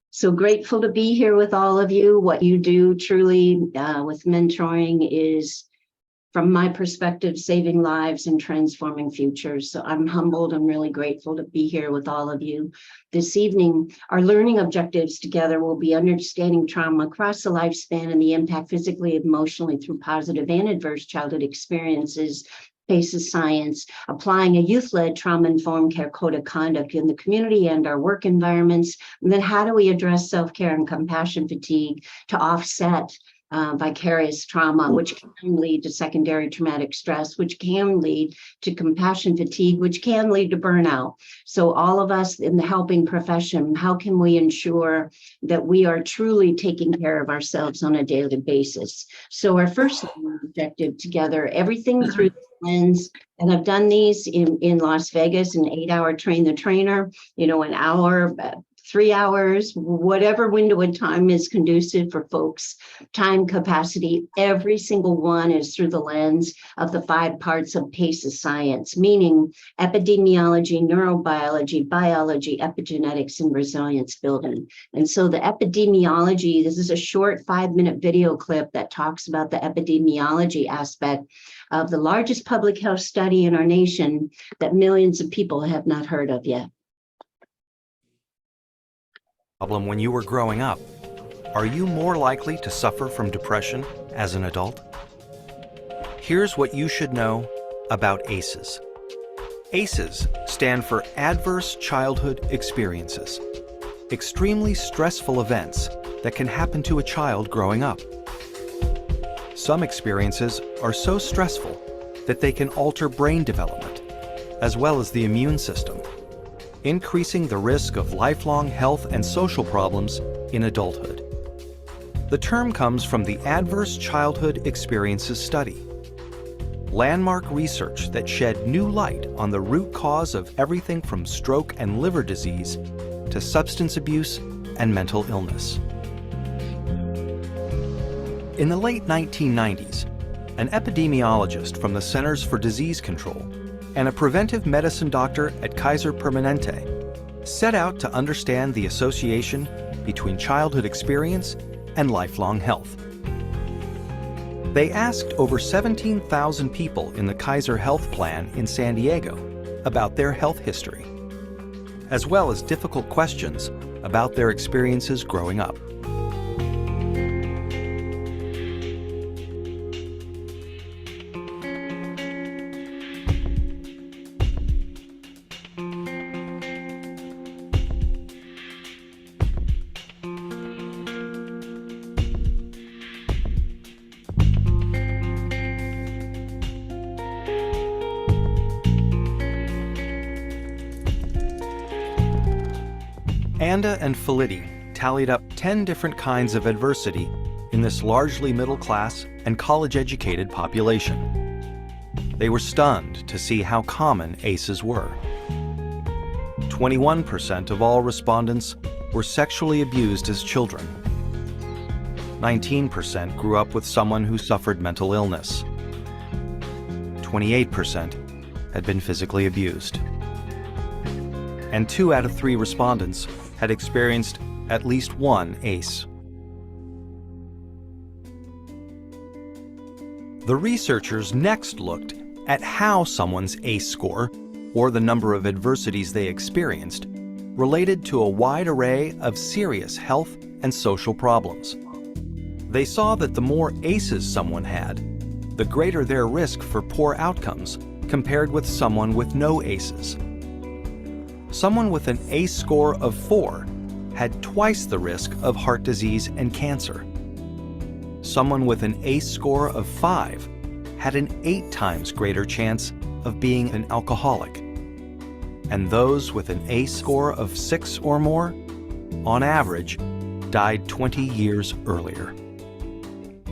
So grateful to be here with all of you. What you do truly with mentoring is, from my perspective, saving lives and transforming futures. So I'm humbled. I'm really grateful to be here with all of you. This evening, our learning objectives together will be understanding trauma across the lifespan and the impact physically, emotionally through positive and adverse childhood experiences, PACES science, applying a youth-led trauma-informed care code of conduct in the community and our work environments. And then how do we address self-care and compassion fatigue to offset vicarious trauma, which can lead to secondary traumatic stress, which can lead to compassion fatigue, which can lead to burnout. So all of us in the helping profession, how can we ensure that we are truly taking care of ourselves on a daily basis? So our first objective together, everything through the lens, and I've done these in Las Vegas, an 8-hour train the trainer, an hour, 3 hours, whatever window of time is conducive for folks' time capacity. Every single one is through the lens of the 5 parts of PACES science, meaning epidemiology, neurobiology, biology, epigenetics, and resilience building. And so the epidemiology, this is a short 5-minute video clip that talks about the epidemiology aspect of the largest public health study in our nation that millions of people have not heard of yet. Problem when you were growing up? Are you more likely to suffer from depression as an adult? Here's what you should know about ACEs. ACEs stand for Adverse Childhood Experiences, extremely stressful events that can happen to a child growing up. Some experiences are so stressful that they can alter brain development, as well as the immune system, increasing the risk of lifelong health and social problems in adulthood. The term comes from the Adverse Childhood Experiences Study, landmark research that shed new light on the root cause of everything from stroke and liver disease to substance abuse and mental illness. In the late 1990s, an epidemiologist from the Centers for Disease Control and a preventive medicine doctor at Kaiser Permanente set out to understand the association between childhood experience and lifelong health. They asked over 17,000 people in the Kaiser Health Plan in San Diego about their health history, as well as difficult questions about their experiences growing up. Anda and Felitti tallied up 10 different kinds of adversity in this largely middle-class and college-educated population. They were stunned to see how common ACEs were. 21% of all respondents were sexually abused as children. 19% grew up with someone who suffered mental illness. 28% had been physically abused. And 2 out of 3 respondents had experienced at least one ACE. The researchers next looked at how someone's ACE score, or the number of adversities they experienced, related to a wide array of serious health and social problems. They saw that the more ACEs someone had, the greater their risk for poor outcomes compared with someone with no ACEs. Someone with an ACE score of 4 had twice the risk of heart disease and cancer. Someone with an ACE score of 5 had an 8 times greater chance of being an alcoholic. And those with an ACE score of 6 or more, on average, died 20 years earlier.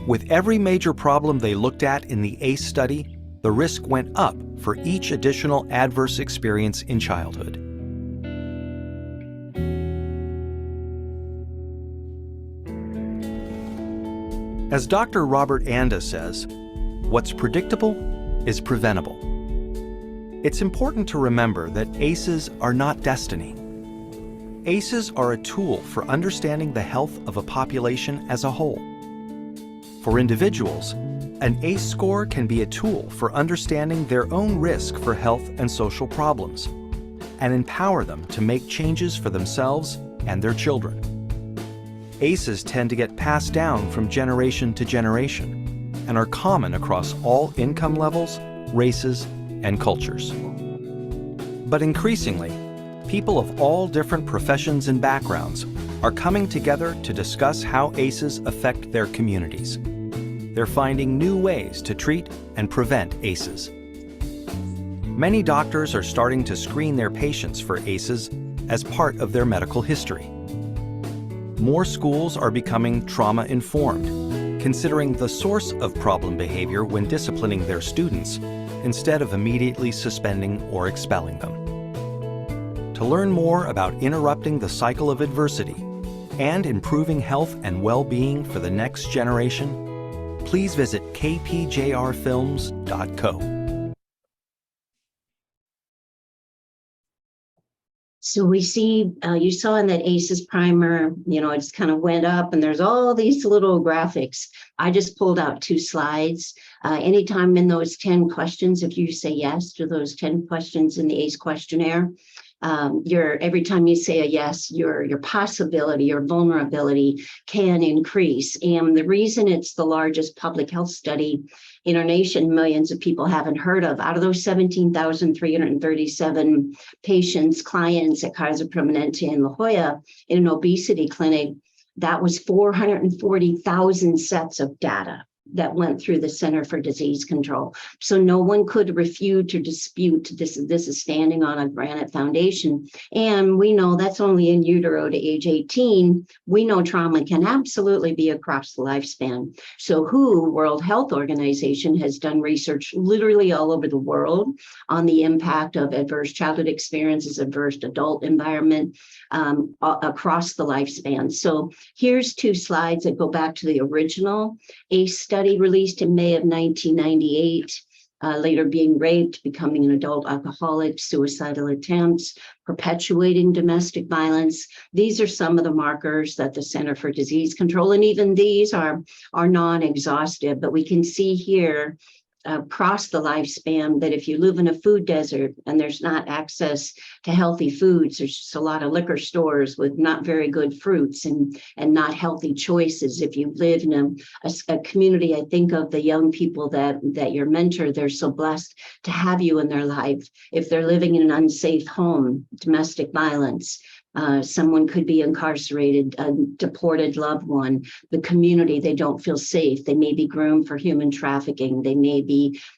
With every major problem they looked at in the ACE study, the risk went up for each additional adverse experience in childhood. As Dr. Robert Anda says, what's predictable is preventable. It's important to remember that ACEs are not destiny. ACEs are a tool for understanding the health of a population as a whole. For individuals, an ACE score can be a tool for understanding their own risk for health and social problems and empower them to make changes for themselves and their children. ACEs tend to get passed down from generation to generation and are common across all income levels, races, and cultures. But increasingly, people of all different professions and backgrounds are coming together to discuss how ACEs affect their communities. They're finding new ways to treat and prevent ACEs. Many doctors are starting to screen their patients for ACEs as part of their medical history. More schools are becoming trauma-informed, considering the source of problem behavior when disciplining their students, instead of immediately suspending or expelling them. To learn more about interrupting the cycle of adversity and improving health and well-being for the next generation, please visit kpjrfilms.co. So we see, you saw in that ACEs primer, it just kind of went up and there's all these little graphics. I just pulled out 2 slides. Anytime in those 10 questions, if you say yes to those 10 questions in the ACE questionnaire, every time you say a yes, your possibility, your vulnerability can increase. And the reason it's the largest public health study in our nation, millions of people haven't heard of. Out of those 17,337 patients, clients at Kaiser Permanente in La Jolla in an obesity clinic, that was 440,000 sets of data that went through the Center for Disease Control. So no one could refute or dispute this is standing on a granite foundation. And we know that's only in utero to age 18. We know trauma can absolutely be across the lifespan. So WHO, World Health Organization, has done research literally all over the world on the impact of adverse childhood experiences, adverse adult environment across the lifespan. So here's 2 slides that go back to the original ACE study released in May of 1998, later being raped, becoming an adult alcoholic, suicidal attempts, perpetuating domestic violence. These are some of the markers that the Center for Disease Control, and even these are non-exhaustive, but we can see here across the lifespan that if you live in a food desert and there's not access to healthy foods, there's just a lot of liquor stores with not very good fruits and not healthy choices. If you live in a community, I think of the young people that your mentor, they're so blessed to have you in their life. If they're living in an unsafe home, domestic violence, someone could be incarcerated, a deported loved one, the community, they don't feel safe. They may be groomed for human trafficking. They may be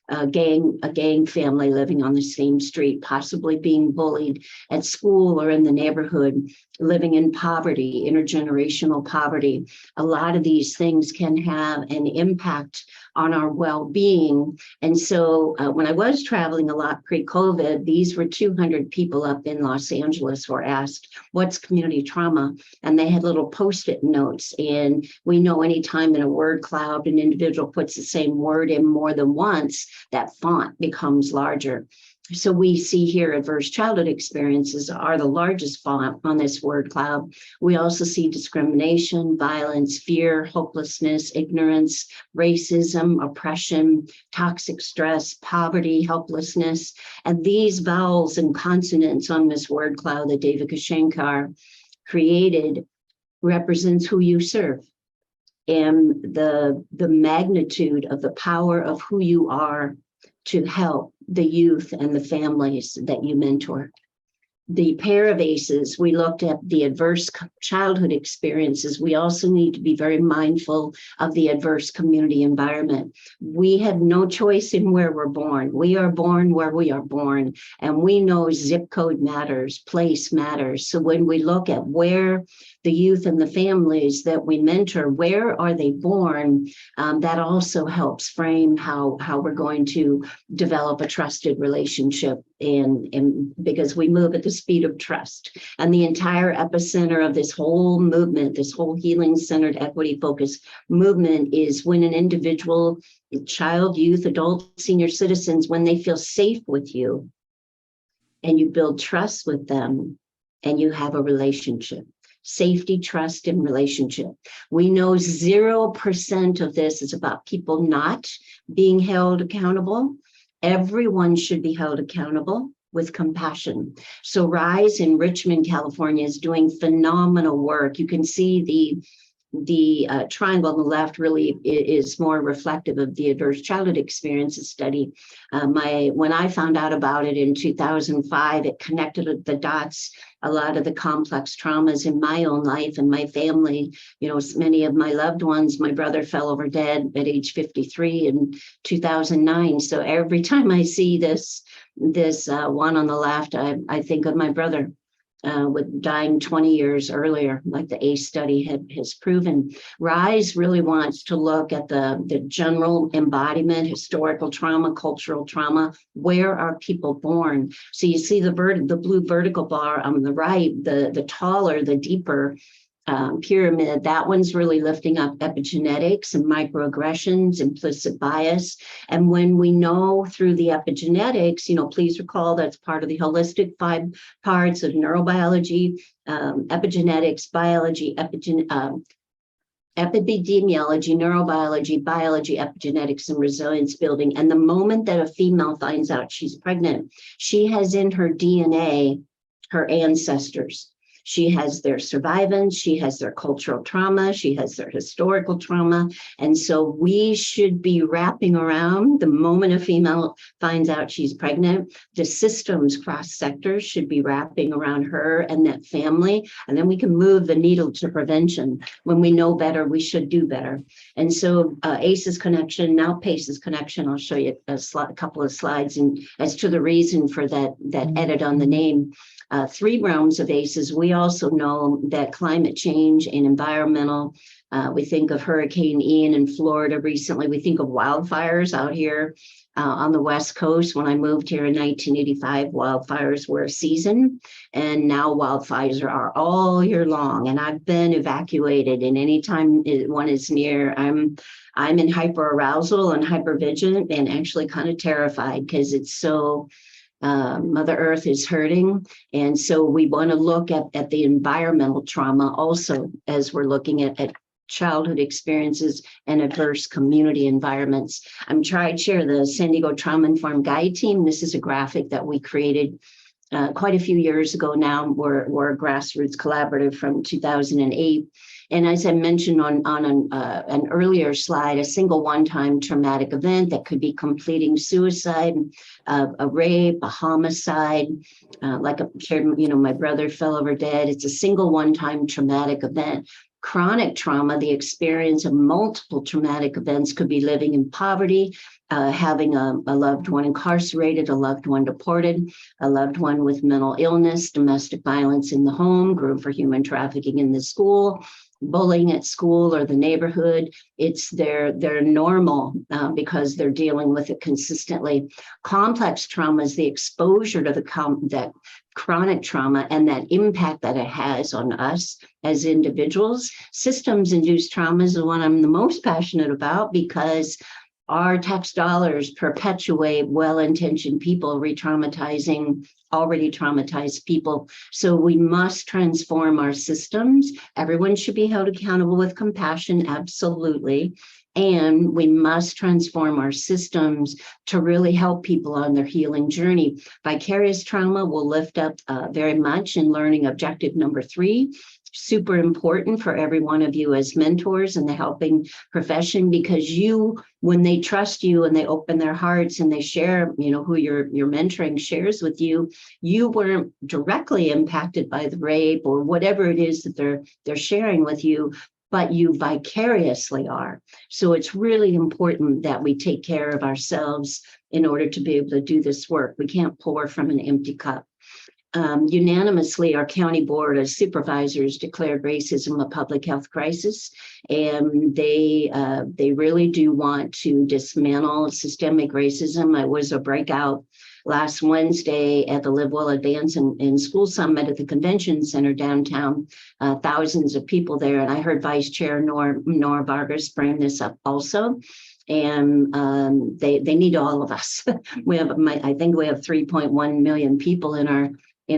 a gang family living on the same street, possibly being bullied at school or in the neighborhood, living in poverty, intergenerational poverty. A lot of these things can have an impact on our well-being. And so when I was traveling a lot pre-COVID, these were 200 people up in Los Angeles were asked, what's community trauma? And they had little Post-it notes. And we know anytime in a word cloud, an individual puts the same word in more than once, that font becomes larger. So we see here adverse childhood experiences are the largest font on this word cloud. We also see discrimination, violence, fear, hopelessness, ignorance, racism, oppression, toxic stress, poverty, helplessness. And these vowels and consonants on this word cloud that Devika Shankar created represents who you serve and the magnitude of the power of who you are to help the youth and the families that you mentor. The pair of ACEs, we looked at the adverse childhood experiences. We also need to be very mindful of the adverse community environment. We have no choice in where we're born. We are born where we are born, and we know zip code matters, place matters. So when we look at where the youth and the families that we mentor, where are they born, that also helps frame how we're going to develop a trusted relationship, and because we move at the speed of trust. And the entire epicenter of this whole movement, this whole healing-centered, equity-focused movement is when an individual, child, youth, adult, senior citizens, when they feel safe with you, and you build trust with them, and you have a relationship. Safety, trust, and relationship. We know 0% of this is about people not being held accountable. Everyone should be held accountable with compassion. So Rise in Richmond, California is doing phenomenal work. You can see the triangle on the left really is more reflective of the adverse childhood experiences study. When I found out about it in 2005, it connected the dots, a lot of the complex traumas in my own life and my family. You know, many of my loved ones, my brother fell over dead at age 53 in 2009. So every time I see this one on the left, I think of my brother. With dying 20 years earlier, like the ACE study has proven. Rise really wants to look at the general embodiment, historical trauma, cultural trauma. Where are people born? So you see the blue vertical bar on the right, the taller, the deeper pyramid. That one's really lifting up epigenetics and microaggressions, implicit bias. And when we know through the epigenetics, please recall that's part of the holistic 5 parts of neurobiology, epigenetics, biology, epidemiology, neurobiology, biology, epigenetics, and resilience building. And the moment that a female finds out she's pregnant, she has in her DNA her ancestors. She has their survivance, she has their cultural trauma, she has their historical trauma. And so we should be wrapping around the moment a female finds out she's pregnant, the systems cross sectors should be wrapping around her and that family. And then we can move the needle to prevention. When we know better, we should do better. And so ACEs connection, now PACEs connection, I'll show you a couple of slides and as to the reason for that edit on the name. 3 realms of ACEs. We also know that climate change and environmental, we think of Hurricane Ian in Florida recently. We think of wildfires out here on the West Coast. When I moved here in 1985, wildfires were a season, and now wildfires are all year long. And I've been evacuated, and anytime one is near, I'm in hyperarousal and hypervigilant and actually kind of terrified because it's so Mother Earth is hurting. And so we want to look at the environmental trauma also as we're looking at childhood experiences and adverse community environments. I'm trying to share the San Diego Trauma Informed Guide team. This is a graphic that we created quite a few years ago now. We're a grassroots collaborative from 2008. And as I mentioned on an earlier slide, a single one-time traumatic event that could be completing suicide, a rape, a homicide, like my brother fell over dead. It's a single one-time traumatic event. Chronic trauma, the experience of multiple traumatic events, could be living in poverty, having a loved one incarcerated, a loved one deported, a loved one with mental illness, domestic violence in the home, groom for human trafficking in the school, bullying at school or the neighborhood. It's their normal because they're dealing with it consistently. Complex trauma is the exposure to that chronic trauma and that impact that it has on us as individuals. Systems-induced trauma is the one I'm the most passionate about because our tax dollars perpetuate well-intentioned people re-traumatizing already traumatized people. So we must transform our systems. Everyone should be held accountable with compassion, absolutely. And we must transform our systems to really help people on their healing journey. Vicarious trauma will lift up very much in learning objective number 3. Super important for every one of you as mentors in the helping profession, because when they trust you and they open their hearts and they share, who you're mentoring shares with you, you weren't directly impacted by the rape or whatever it is that they're sharing with you, but you vicariously are. So it's really important that we take care of ourselves in order to be able to do this work. We can't pour from an empty cup. Unanimously, our county board of supervisors declared racism a public health crisis, and they really do want to dismantle systemic racism. I was a breakout last Wednesday at the Live Well Advance in School Summit at the Convention Center downtown, thousands of people there, and I heard Vice Chair Nora Vargas bring this up also. and they need all of us. I think we have 3.1 million people in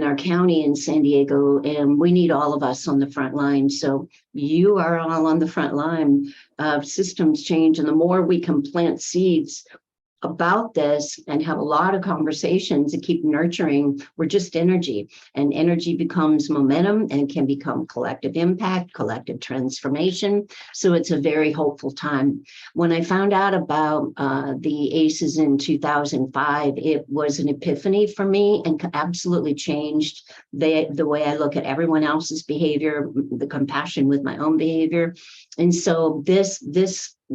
our county in San Diego, and we need all of us on the front line. So you are all on the front line of systems change, and the more we can plant seeds about this and have a lot of conversations and keep nurturing, we're just energy, and energy becomes momentum and can become collective impact, collective transformation. So it's a very hopeful time. When I found out about the ACEs in 2005, it was an epiphany for me and absolutely changed the way I look at everyone else's behavior, the compassion with my own behavior. And so this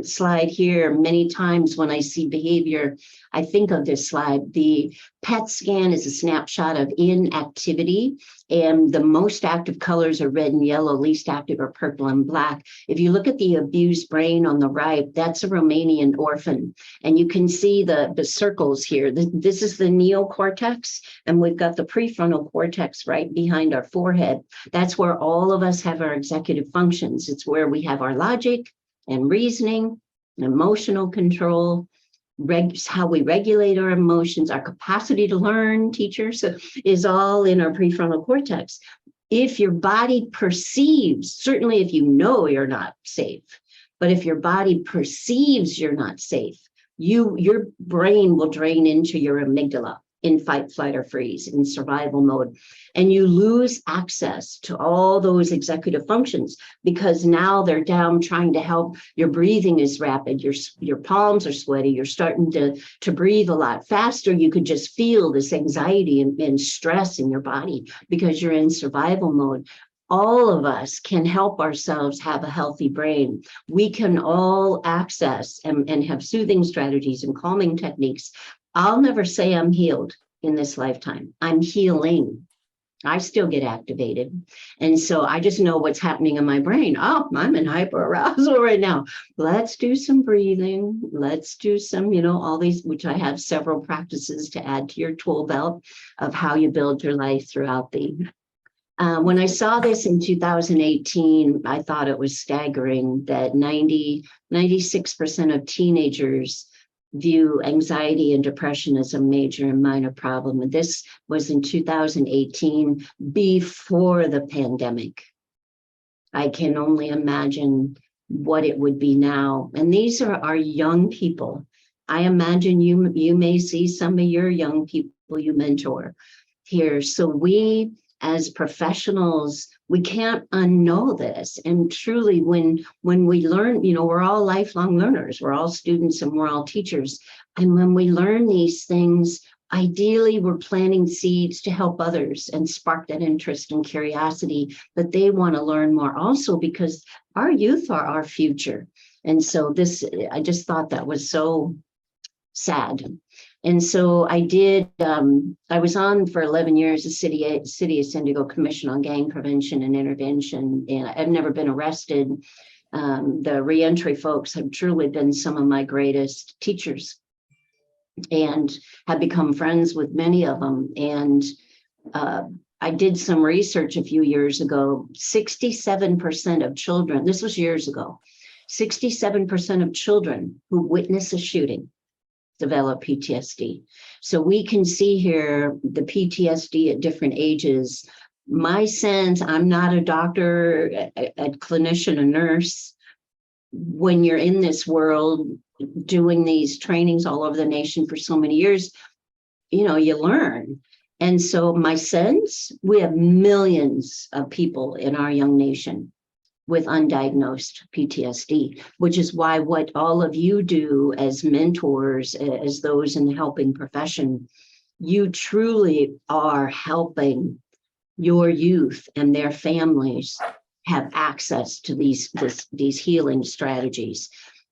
slide here, many times when I see behavior, I think of this slide. The PET scan is a snapshot of inactivity, and the most active colors are red and yellow, least active are purple and black. If you look at the abused brain on the right, that's a Romanian orphan, and you can see the circles here. This is the neocortex, and we've got the prefrontal cortex right behind our forehead. That's where all of us have our executive functions. It's where we have our logic and reasoning, emotional control, how we regulate our emotions, our capacity to learn, teachers, is all in our prefrontal cortex. If your body perceives, certainly if you know you're not safe, but if your body perceives you're not safe, your brain will drain into your amygdala in fight, flight, or freeze, in survival mode. And you lose access to all those executive functions because now they're down trying to help. Your breathing is rapid, your palms are sweaty, you're starting to breathe a lot faster. You could just feel this anxiety and stress in your body because you're in survival mode. All of us can help ourselves have a healthy brain. We can all access and have soothing strategies and calming techniques. I'll never say I'm healed in this lifetime. I'm healing. I still get activated. And so I just know what's happening in my brain. Oh, I'm in hyperarousal right now. Let's do some breathing. Let's do some, all these, which I have several practices to add to your tool belt of how you build your life throughout the when I saw this in 2018, I thought it was staggering that 96% of teenagers view anxiety and depression as a major and minor problem. And this was in 2018, before the pandemic. I can only imagine what it would be now. And these are our young people. I imagine you may see some of your young people you mentor here. So we, as professionals, we can't unknow this. And truly, when we learn, we're all lifelong learners, we're all students and we're all teachers. And when we learn these things, ideally, we're planting seeds to help others and spark that interest and curiosity that they want to learn more also, because our youth are our future. And so I just thought that was so sad. And so I did, I was on for 11 years, the City of San Diego Commission on Gang Prevention and Intervention, and I've never been arrested. The reentry folks have truly been some of my greatest teachers and have become friends with many of them. And I did some research a few years ago, 67% of children, this was years ago, 67% of children who witness a shooting develop PTSD. So we can see here the PTSD at different ages. My sense, I'm not a doctor, a clinician, a nurse. When you're in this world doing these trainings all over the nation for so many years, you learn. And so my sense, we have millions of people in our young nation with undiagnosed PTSD, which is why what all of you do as mentors, as those in the helping profession, you truly are helping your youth and their families have access to these healing strategies.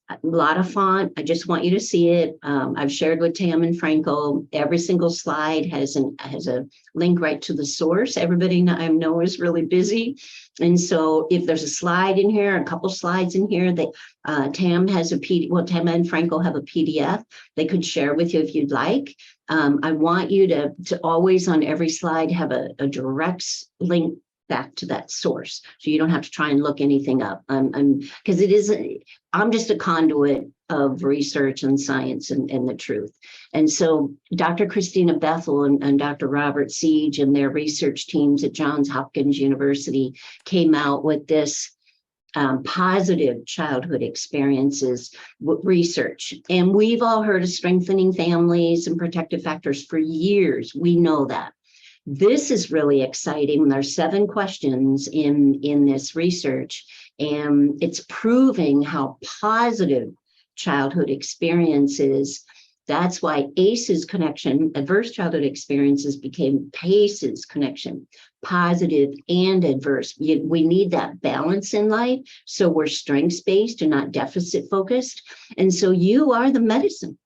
A lot of font. I just want you to see it. I've shared with Tam and Franco. Every single slide has a link right to the source. Everybody I know is really busy. And so if there's a slide in here, a couple slides in here that Tam has Tam and Franco have a PDF they could share with you if you'd like. I want you to always on every slide have a direct link back to that source. So you don't have to try and look anything up. Because it isn't, I'm just a conduit of research and science and the truth. And so Dr. Christina Bethel and Dr. Robert Siege and their research teams at Johns Hopkins University came out with this positive childhood experiences research. And we've all heard of strengthening families and protective factors for years. We know that. This is really exciting. There's 7 questions in this research, and it's proving how positive childhood experiences. That's why ACEs connection, adverse childhood experiences, became PACEs connection, positive and adverse. We need that balance in life. So we're strengths-based and not deficit-focused. And so you are the medicine.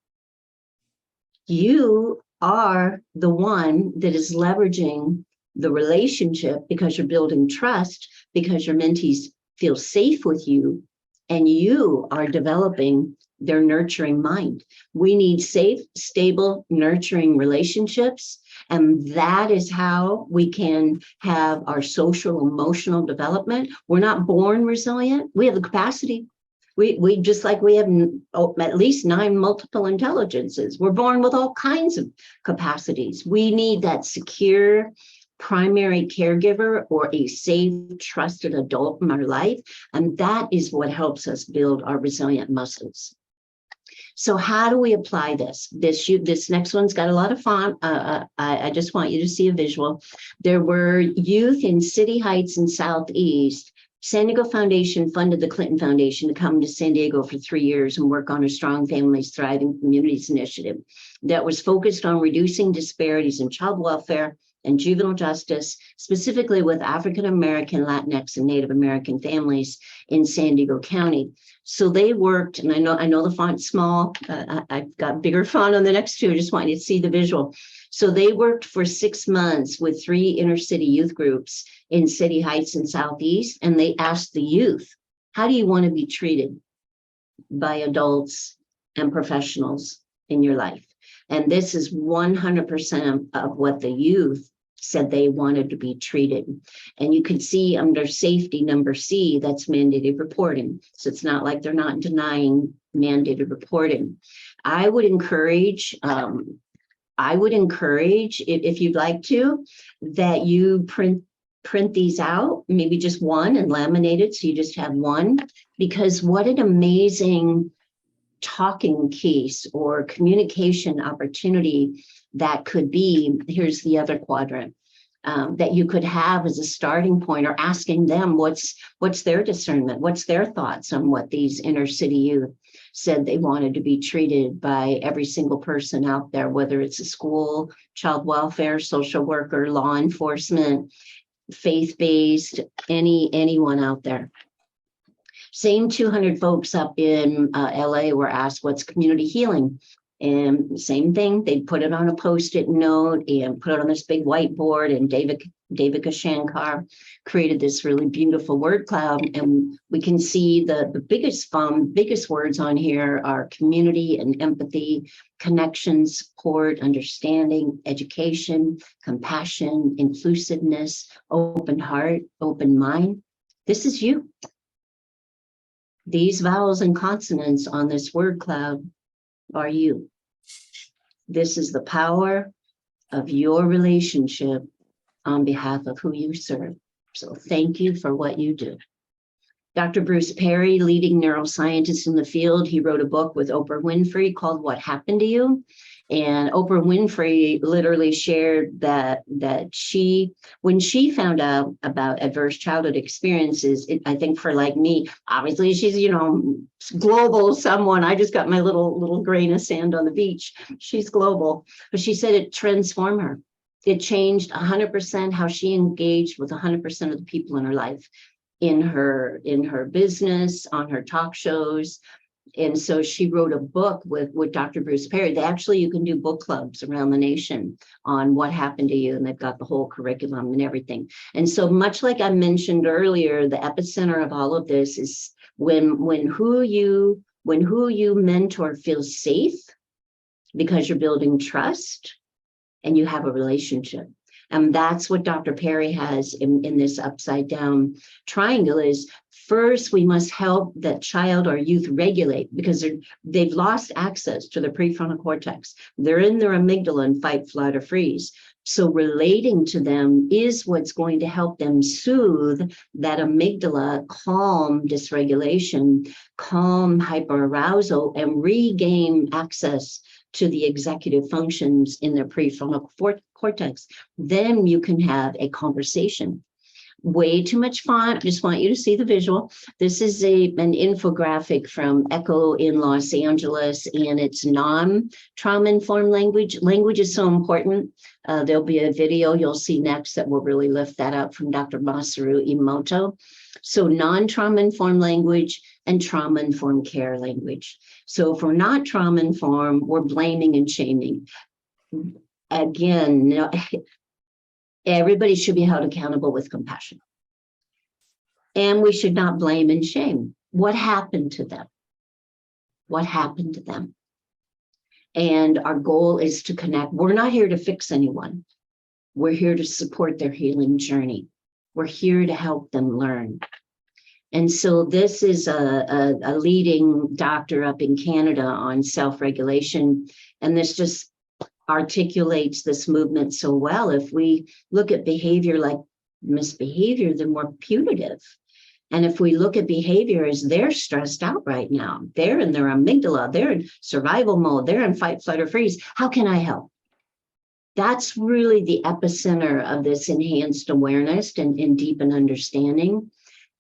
You are the one that is leveraging the relationship because you're building trust, because your mentees feel safe with you, and you are developing their nurturing mind. We need safe, stable, nurturing relationships. And that is how we can have our social, emotional development. We're not born resilient. We have the capacity. We just like we have at least 9 multiple intelligences. We're born with all kinds of capacities. We need that secure primary caregiver or a safe, trusted adult in our life. And that is what helps us build our resilient muscles. So how do we apply this? This next one's got a lot of font. I just want you to see a visual. There were youth in City Heights and Southeast. San Diego Foundation funded the Clinton Foundation to come to San Diego for 3 years and work on a Strong Families, Thriving Communities initiative that was focused on reducing disparities in child welfare and juvenile justice, specifically with African American, Latinx, and Native American families in San Diego County. So they worked, and I know the font's small. I've got bigger font on the next 2. I just want you to see the visual. So they worked for 6 months with 3 inner city youth groups in City Heights and Southeast, and they asked the youth, how do you want to be treated by adults and professionals in your life? And this is 100% of what the youth said they wanted to be treated. And you can see under safety, number C, that's mandated reporting. So it's not like they're not denying mandated reporting. I would encourage, if you'd like to, that you print these out, maybe just one, and laminate it so you just have one, because what an amazing talking case or communication opportunity that could be. Here's the other quadrant that you could have as a starting point, or asking them what's their discernment, what's their thoughts on what these inner city youth said they wanted to be treated by every single person out there, whether it's a school, child welfare, social worker, law enforcement, faith-based, anyone out there. Same 200 folks up in LA were asked what's community healing. And same thing, they put it on a Post-it note and put it on this big whiteboard, and Devika Shankar created this really beautiful word cloud. And we can see the biggest words on here are community and empathy, connection, support, understanding, education, compassion, inclusiveness, open heart, open mind. This is you. These vowels and consonants on this word cloud are you. This is the power of your relationship on behalf of who you serve. So thank you for what you do. Dr. Bruce Perry, leading neuroscientist in the field, he wrote a book with Oprah Winfrey called What Happened to You? And Oprah Winfrey literally shared that when she found out about adverse childhood experiences, I think for like me, obviously she's, global someone. I just got my little grain of sand on the beach. She's global, but she said it transformed her. It changed 100% how she engaged with 100% of the people in her life, in her business, on her talk shows. And so she wrote a book with Dr. Bruce Perry. You can do book clubs around the nation on what happened to you, and they've got the whole curriculum and everything. And so much like I mentioned earlier, the epicenter of all of this is when who you mentor feels safe because you're building trust and you have a relationship. And that's what Dr. Perry has in this upside down triangle is first, we must help that child or youth regulate because they've lost access to the prefrontal cortex. They're in their amygdala and fight, flight, or freeze. So relating to them is what's going to help them soothe that amygdala, calm dysregulation, calm hyperarousal, and regain access to the executive functions in their prefrontal cortex. Then you can have a conversation. Way too much font. I just want you to see the visual. This is an infographic from Echo in Los Angeles, and it's non-trauma informed language. Language is so important. There'll be a video you'll see next that will really lift that up from Dr. Masaru Emoto. So non-trauma informed language and trauma informed care language. So if we're not trauma informed, we're blaming and shaming. Again, no, everybody should be held accountable with compassion. And we should not blame and shame. What happened to them? What happened to them? And our goal is to connect. We're not here to fix anyone. We're here to support their healing journey. We're here to help them learn. And so this is a leading doctor up in Canada on self-regulation. And this just articulates this movement so well. If we look at behavior like misbehavior, then we're punitive. And if we look at behavior as they're stressed out right now, they're in their amygdala, they're in survival mode, they're in fight, flight, or freeze, how can I help? That's really the epicenter of this enhanced awareness and deepened understanding.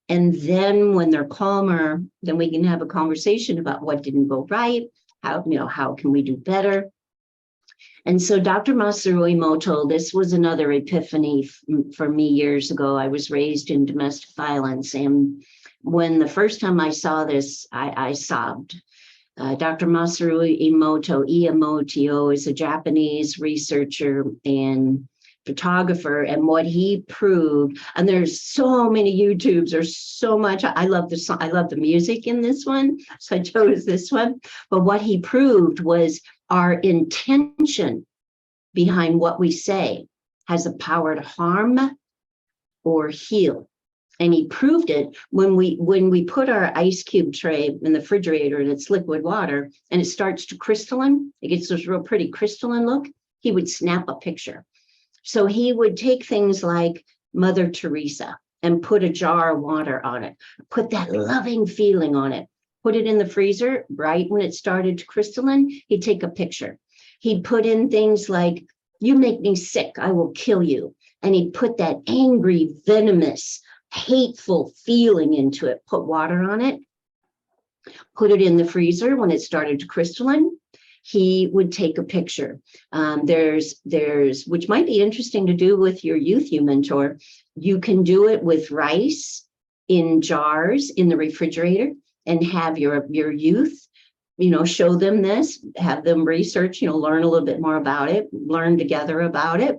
And then when they're calmer, then we can have a conversation about what didn't go right, how can we do better? And so Dr. Masaru Emoto, this was another epiphany for me years ago. I was raised in domestic violence. And when the first time I saw this, I sobbed. Dr. Masaru Emoto, is a Japanese researcher and photographer. And what he proved, and there's so many YouTubes, there's so much. I love the song, I love the music in this one. So I chose this one. But what he proved was our intention behind what we say has the power to harm or heal. And he proved it when we put our ice cube tray in the refrigerator and it's liquid water and it starts to crystalline, it gets this real pretty crystalline look, he would snap a picture. So he would take things like Mother Teresa and put a jar of water on it, put that loving feeling on it, put it in the freezer right when it started to crystalline, he'd take a picture. He'd put in things like, you make me sick, I will kill you. And he'd put that angry, venomous, hateful feeling into it, put water on it, put it in the freezer when it started to crystalline. He would take a picture. There's, which might be interesting to do with your youth you mentor. You can do it with rice in jars in the refrigerator and have your youth, show them this, have them research, learn a little bit more about it, learn together about it.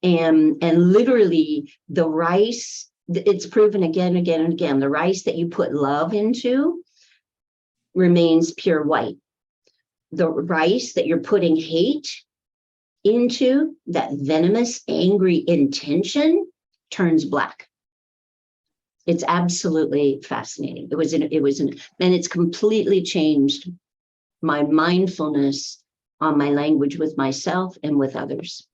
And literally the rice, it's proven again and again and again, the rice that you put love into remains pure white. The rice that you're putting hate into, that venomous, angry intention, turns black. It's absolutely fascinating. And it's completely changed my mindfulness on my language with myself and with others.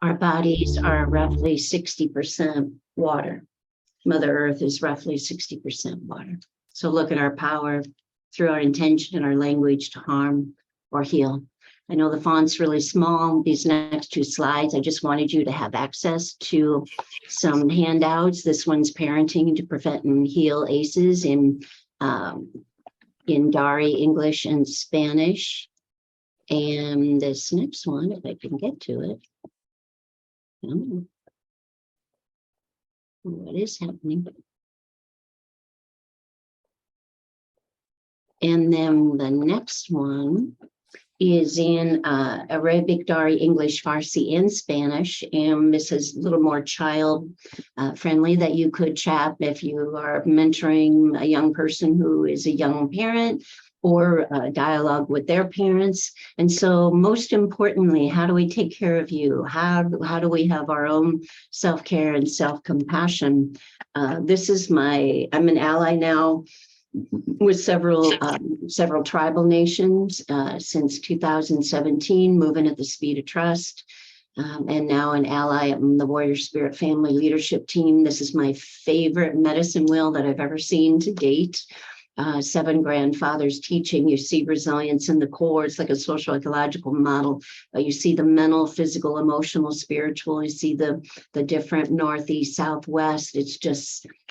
Our bodies are roughly 60% water. Mother Earth is roughly 60% water. So look at our power through our intention and our language to harm or heal. I know the font's really small. These next two slides, I just wanted you to have access to some handouts. This one's parenting to prevent and heal ACEs in Dari, English, and Spanish. And this next one, if I can get to it. What is happening? And then the next one is in Arabic, Dari, English, Farsi, and Spanish. And this is a little more child friendly that you could chat if you are mentoring a young person who is a young parent or dialogue with their parents. And so most importantly, how do we take care of you? How do we have our own self-care and self-compassion? This is I'm an ally now with several tribal nations since 2017, moving at the speed of trust, and now an ally in the Warrior Spirit Family Leadership Team. This is my favorite medicine wheel that I've ever seen to date. 7 grandfathers teaching. You see resilience in the core. It's like a social ecological model. You see the mental, physical, emotional, spiritual. You see the different northeast, southwest.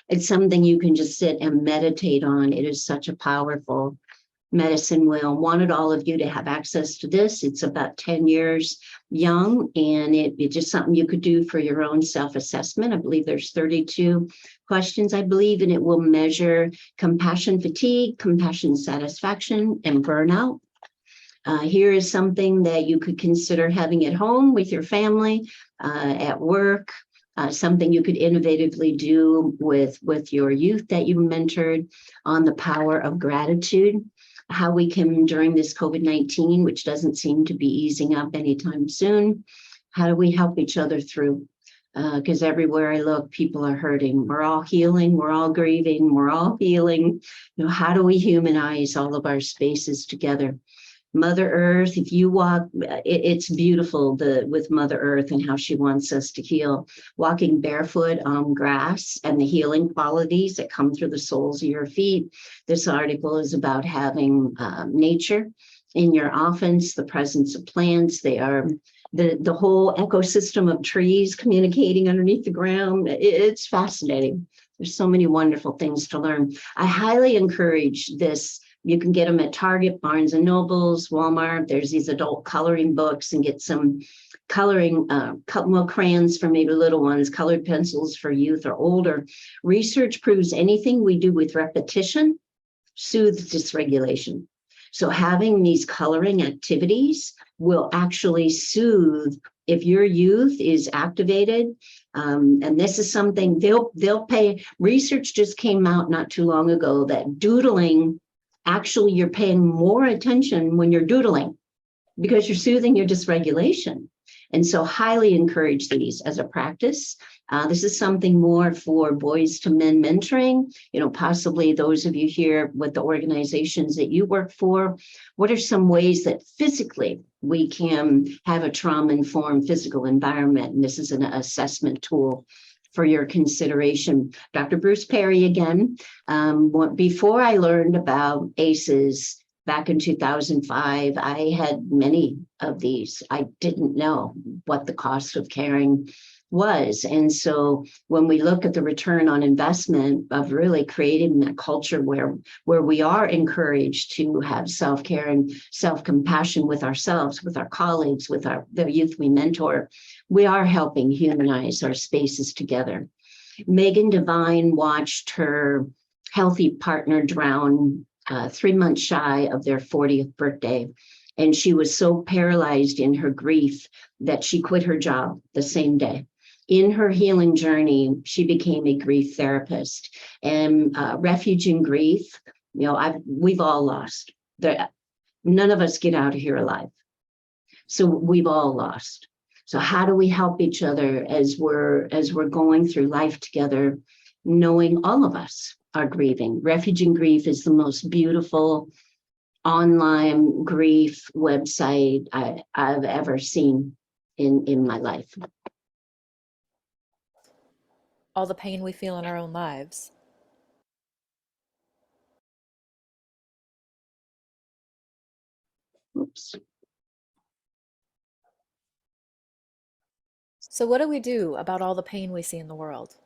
It's something you can just sit and meditate on. It is such a powerful medicine wheel. Wanted all of you to have access to this. It's about 10 years young, and it's just something you could do for your own self-assessment. I believe there's 32 questions, and it will measure compassion fatigue, compassion satisfaction, and burnout. Here is something that you could consider having at home with your family, at work, something you could innovatively do with your youth that you mentored on the power of gratitude. How we can, during this COVID-19, which doesn't seem to be easing up anytime soon, how do we help each other through? Because everywhere I look, people are hurting. We're all healing, we're all grieving, we're all healing. How do we humanize all of our spaces together? Mother Earth, if you walk, it's beautiful with Mother Earth and how she wants us to heal. Walking barefoot on grass and the healing qualities that come through the soles of your feet. This article is about having nature in your office, the presence of plants. They are the whole ecosystem of trees communicating underneath the ground. It's fascinating. There's so many wonderful things to learn. I highly encourage this. You can get them at Target, Barnes and Nobles, Walmart. There's these adult coloring books, and get some coloring, crayons for maybe little ones, colored pencils for youth or older. Research proves anything we do with repetition soothes dysregulation. So having these coloring activities will actually soothe if your youth is activated. And this is something they'll pay. Research just came out not too long ago that doodling, actually, you're paying more attention when you're doodling because you're soothing your dysregulation. And so highly encourage these as a practice. This is something more for boys to men mentoring, possibly those of you here with the organizations that you work for. What are some ways that physically we can have a trauma-informed physical environment? And this is an assessment tool for your consideration. Dr. Bruce Perry again. Before I learned about ACEs back in 2005, I had many of these. I didn't know what the cost of caring was. And so when we look at the return on investment of really creating that culture where we are encouraged to have self-care and self-compassion with ourselves, with our colleagues, with the youth we mentor, we are helping humanize our spaces together. Megan Devine watched her healthy partner drown 3 months shy of their 40th birthday. And she was so paralyzed in her grief that she quit her job the same day. In her healing journey, she became a grief therapist. And refuge in grief, we've all lost. None of us get out of here alive. So we've all lost. So how do we help each other as we're going through life together, knowing all of us are grieving? Refuge in Grief is the most beautiful online grief website I've ever seen. in my life. All the pain we feel in our own lives. Oops. So what do we do about all the pain we see in the world?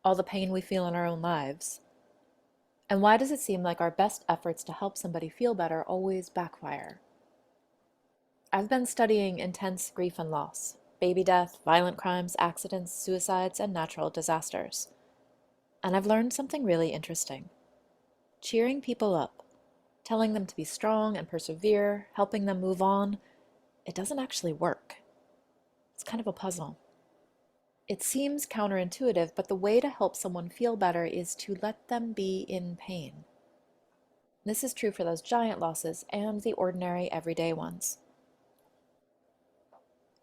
All the pain we feel in our own lives? And why does it seem like our best efforts to help somebody feel better always backfire? I've been studying intense grief and loss, baby death, violent crimes, accidents, suicides, and natural disasters. And I've learned something really interesting. Cheering people up, telling them to be strong and persevere, helping them move on, it doesn't actually work. It's kind of a puzzle. It seems counterintuitive, but the way to help someone feel better is to let them be in pain. This is true for those giant losses and the ordinary, everyday ones.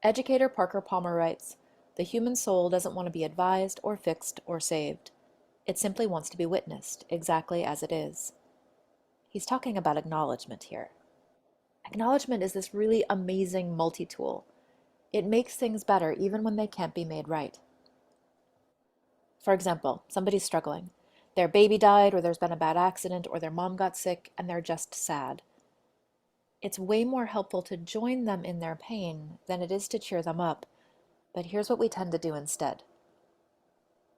Educator Parker Palmer writes, "The human soul doesn't want to be advised or fixed or saved. It simply wants to be witnessed, exactly as it is." He's talking about acknowledgement here. Acknowledgement is this really amazing multi-tool. It makes things better even when they can't be made right. For example, somebody's struggling. Their baby died, or there's been a bad accident, or their mom got sick, and they're just sad. It's way more helpful to join them in their pain than it is to cheer them up. But here's what we tend to do instead.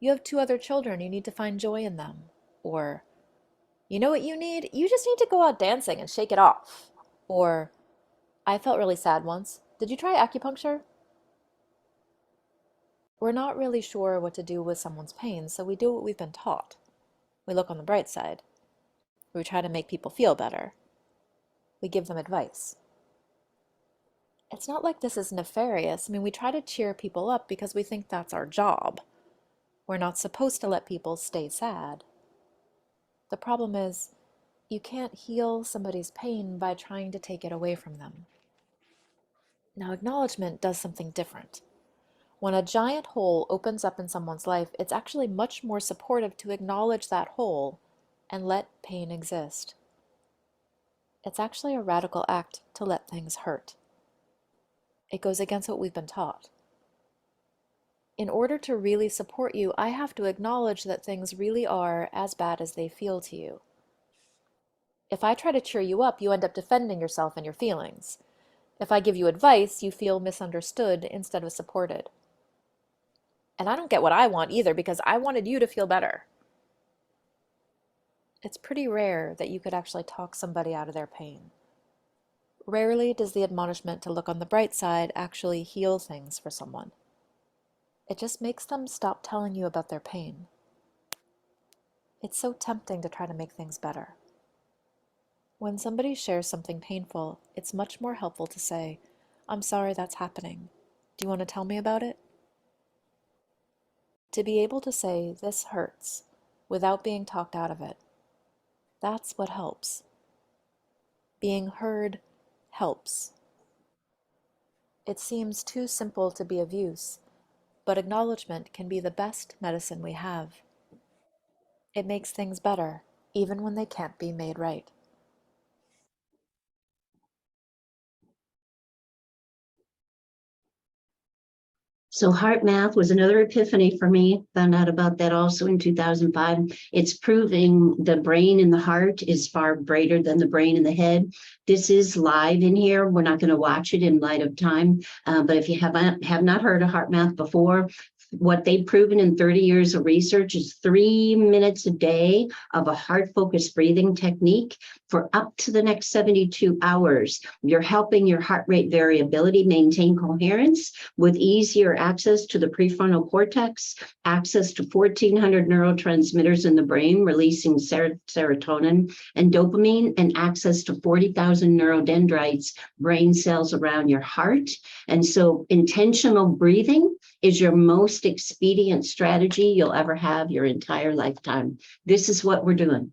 You have 2 other children, you need to find joy in them. Or, you know what you need? You just need to go out dancing and shake it off. Or, I felt really sad once. Did you try acupuncture? We're not really sure what to do with someone's pain, so we do what we've been taught. We look on the bright side. We try to make people feel better. We give them advice. It's not like this is nefarious. I mean, we try to cheer people up because we think that's our job. We're not supposed to let people stay sad. The problem is, you can't heal somebody's pain by trying to take it away from them. Now, acknowledgement does something different. When a giant hole opens up in someone's life, it's actually much more supportive to acknowledge that hole and let pain exist. It's actually a radical act to let things hurt. It goes against what we've been taught. In order to really support you, I have to acknowledge that things really are as bad as they feel to you. If I try to cheer you up, you end up defending yourself and your feelings. If I give you advice, you feel misunderstood instead of supported. And I don't get what I want either, because I wanted you to feel better. It's pretty rare that you could actually talk somebody out of their pain. Rarely does the admonishment to look on the bright side actually heal things for someone. It just makes them stop telling you about their pain. It's so tempting to try to make things better. When somebody shares something painful, it's much more helpful to say, "I'm sorry that's happening. Do you want to tell me about it?" To be able to say, "This hurts," without being talked out of it, that's what helps. Being heard helps. It seems too simple to be of use, but acknowledgement can be the best medicine we have. It makes things better, even when they can't be made right. So HeartMath was another epiphany for me. Found out about that also in 2005. It's proving the brain in the heart is far greater than the brain in the head. This is live in here. We're not going to watch it in light of time. But if you have not heard of HeartMath before, what they've proven in 30 years of research is 3 minutes a day of a heart-focused breathing technique for up to the next 72 hours. You're helping your heart rate variability maintain coherence with easier access to the prefrontal cortex, access to 1,400 neurotransmitters in the brain, releasing serotonin and dopamine, and access to 40,000 neurodendrites, brain cells around your heart. And so intentional breathing is your most expedient strategy you'll ever have your entire lifetime. This is what we're doing.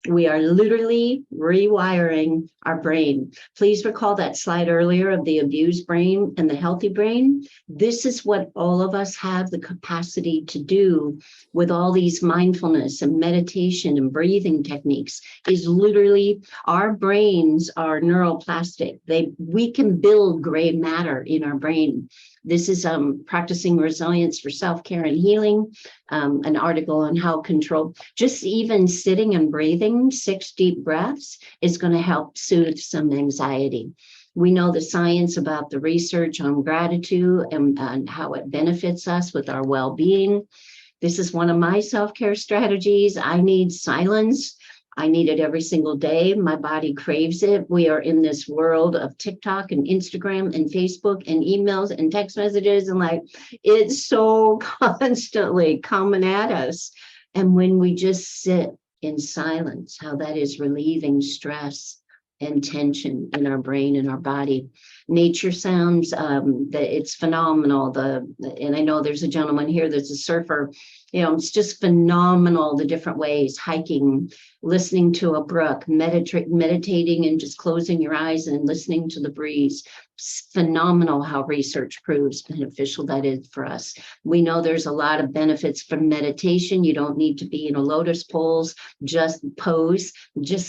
We are literally rewiring our brain. Please recall that slide earlier of the abused brain and the healthy brain. This is what all of us have the capacity to do with all these mindfulness and meditation and breathing techniques, is literally our brains are neuroplastic. We can build gray matter in our brain. This is practicing resilience for self-care and healing, an article on how control, just even sitting and breathing 6 deep breaths is going to help soothe some anxiety. We know the science about the research on gratitude and how it benefits us with our well-being. This is one of my self-care strategies. I need silence. I need it every single day. My body craves it. We are in this world of TikTok and Instagram and Facebook and emails and text messages, and like, it's so constantly coming at us. And when we just sit in silence, how that is relieving stress and tension in our brain and our body. Nature sounds, it's phenomenal. And I know there's a gentleman here that's a surfer. It's just phenomenal, the different ways, hiking, listening to a brook, meditating and just closing your eyes and listening to the breeze. It's phenomenal how research proves beneficial that is for us. We know there's a lot of benefits from meditation. You don't need to be in a lotus pose, just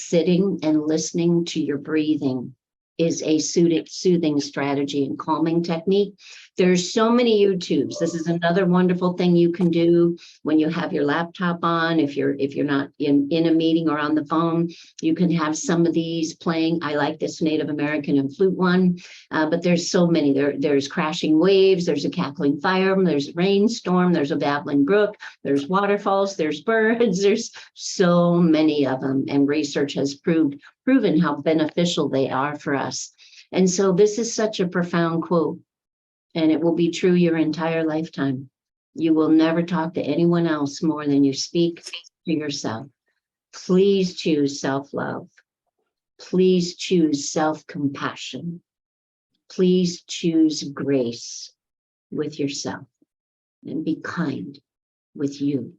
sitting and listening to your breathing is a soothing strategy and calming technique. There's so many YouTubes. This is another wonderful thing you can do when you have your laptop on. If you're not in a meeting or on the phone, you can have some of these playing. I like this Native American and flute one, but there's so many. There's crashing waves, there's a cackling fire, there's a rainstorm, there's a babbling brook, there's waterfalls, there's birds, there's so many of them. And research has proven how beneficial they are for us. And so this is such a profound quote, and it will be true your entire lifetime. You will never talk to anyone else more than you speak to yourself. Please choose self-love. Please choose self-compassion. Please choose grace with yourself and be kind with you.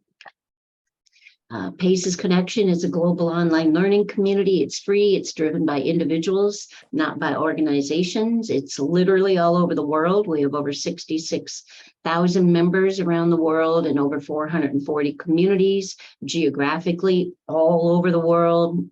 PACES Connection is a global online learning community. It's free. It's driven by individuals, not by organizations. It's literally all over the world. We have over 66,000 members around the world and over 440 communities geographically all over the world,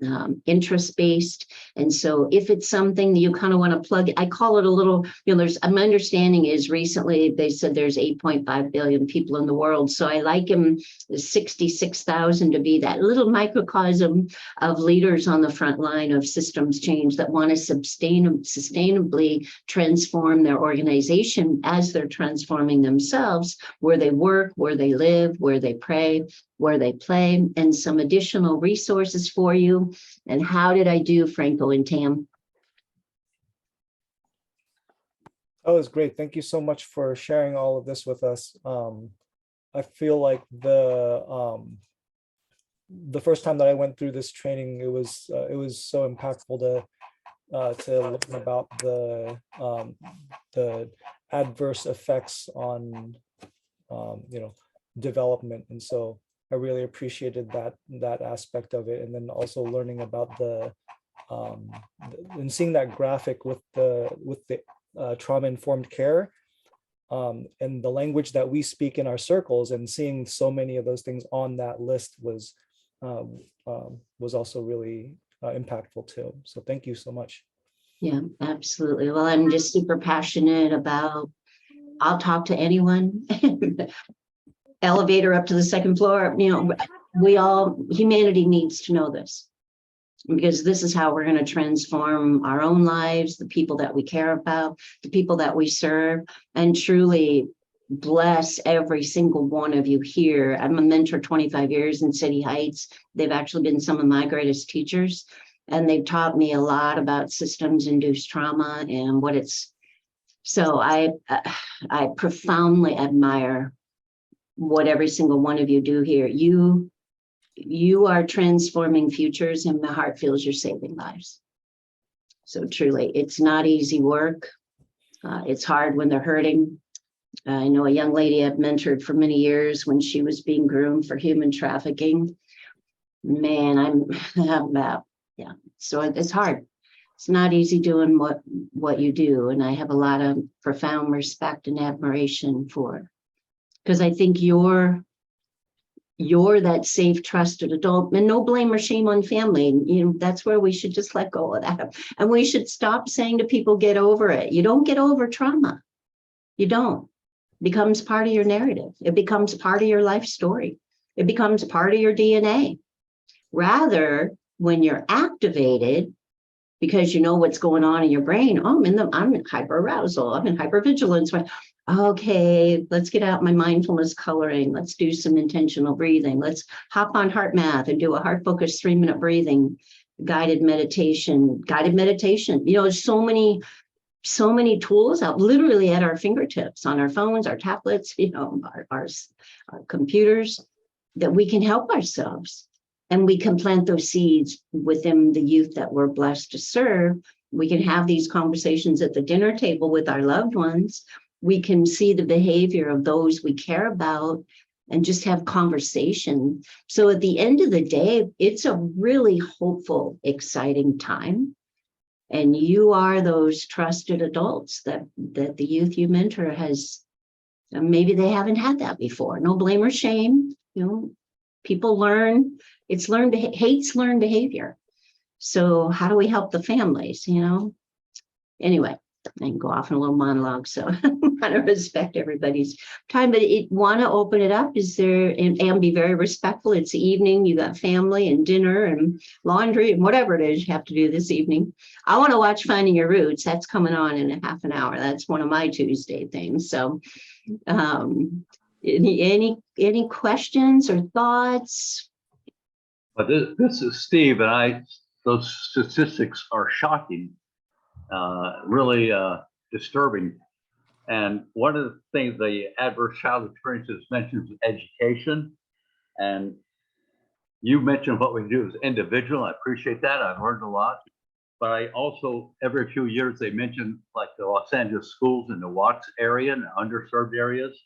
interest-based. And so if it's something that you kind of want to plug, I call it a little, my understanding is recently they said there's 8.5 billion people in the world. So I liken 66,000 to be that little microcosm of leaders on the front line of systems change that want to sustainably transform their organization as they're transforming themselves, where they work, where they live, where they pray, where they play, and some additional resources for you. And how did I do, Franco and Tam? That was great. Thank you so much for sharing all of this with us. I feel like the first time that I went through this training, it was so impactful to learn about the adverse effects on development, and so I really appreciated that aspect of it. And then also learning about and seeing that graphic with the trauma-informed care. And the language that we speak in our circles, and seeing so many of those things on that list was also really impactful too. So thank you so much. Yeah, absolutely. Well, I'm just super passionate about, I'll talk to anyone. Elevator up to the second floor. Humanity needs to know this, because this is how we're going to transform our own lives, the people that we care about, the people that we serve, and truly bless every single one of you here. I'm a mentor 25 years in City Heights. They've actually been some of my greatest teachers, and they've taught me a lot about systems-induced trauma and what it's. So I profoundly admire what every single one of you do here. You are transforming futures, and my heart feels you're saving lives. So truly, it's not easy work. It's hard when they're hurting. I know a young lady I've mentored for many years when she was being groomed for human trafficking. man, yeah. So it's hard. It's not easy doing what you do. And I have a lot of profound respect and admiration for, because I think you're that safe, trusted adult, and no blame or shame on family. That's where we should just let go of that. And we should stop saying to people, get over it. You don't get over trauma. You don't. It becomes part of your narrative. It becomes part of your life story. It becomes part of your DNA. Rather, when you're activated, because you know what's going on in your brain, I'm in hyperarousal, I'm in hypervigilance. Okay, let's get out my mindfulness coloring. Let's do some intentional breathing. Let's hop on heart math and do a heart focused 3-minute breathing, guided meditation. There's so many tools out literally at our fingertips, on our phones, our tablets, our computers, that we can help ourselves. And we can plant those seeds within the youth that we're blessed to serve. We can have these conversations at the dinner table with our loved ones. We can see the behavior of those we care about and just have conversation. So at the end of the day, it's a really hopeful, exciting time. And you are those trusted adults that the youth you mentor has, maybe they haven't had that before. No blame or shame. People learn. Hate's learned behavior. So how do we help the families, Anyway, I can go off in a little monologue, so I want to respect everybody's time, but want to open it up. Is there, and be very respectful. It's the evening, you got family and dinner and laundry and whatever it is you have to do this evening. I want to watch Finding Your Roots. That's coming on in a half an hour. That's one of my Tuesday things. So any questions or thoughts? But this is Steve, and those statistics are shocking, really disturbing. And one of the things the adverse child experiences mentions is education. And you mentioned what we do as individual. I appreciate that. I've learned a lot. But I also, every few years, they mention like the Los Angeles schools in the Watts area and the underserved areas.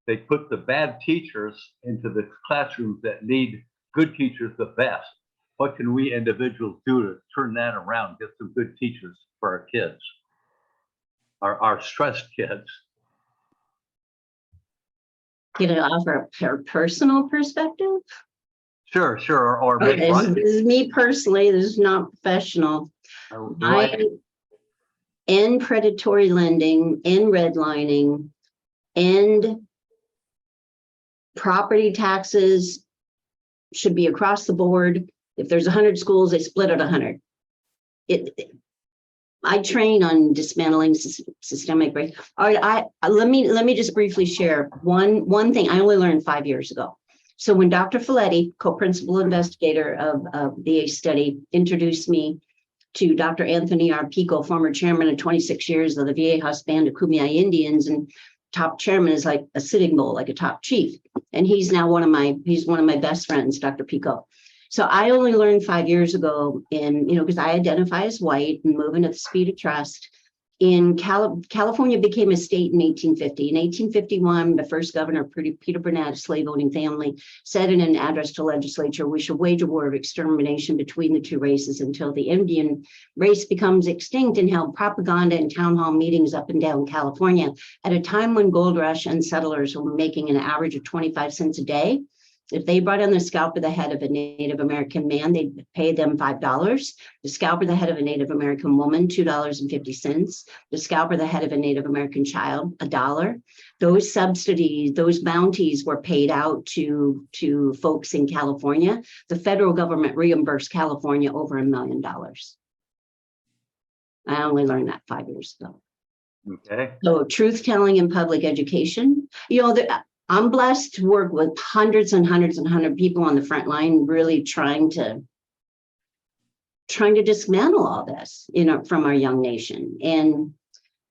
They put the bad teachers into the classrooms that need good teachers the best. What can we individuals do to turn that around, get some good teachers for our kids, our stressed kids? Can I offer a personal perspective? Sure. Or Okay, this is me personally. This is not professional. Right. I end predatory lending, end redlining, end property taxes should be across the board. If there's 100 schools, they split it 100. I train on dismantling systemic racism. All right, let me just briefly share one thing I only learned 5 years ago. So when Dr. Folletti, co-principal investigator of the ACE study, introduced me to Dr. Anthony R. Pico, former chairman of 26 years of the Viejas Band of Kumeyaay Indians, and top chairman is like a sitting bull, like a top chief. And he's now one of my best friends, Dr. Pico. So I only learned 5 years ago because I identify as white and moving at the speed of trust. California became a state in 1850. In 1851, the first governor, Peter Burnett, a slave owning family, said in an address to legislature, we should wage a war of extermination between the two races until the Indian race becomes extinct, and held propaganda and town hall meetings up and down California at a time when gold rush and settlers were making an average of 25 cents a day. If they brought in the scalp of the head of a Native American man, they'd pay them $5. The scalp of the head of a Native American woman, $2.50. The scalp of the head of a Native American child, $1. Those subsidies, those bounties were paid out to folks in California. The federal government reimbursed California over $1 million. I only learned that 5 years ago. Okay. So truth telling in public education, I'm blessed to work with hundreds and hundreds and hundred people on the front line, really trying to dismantle all this, from our young nation. And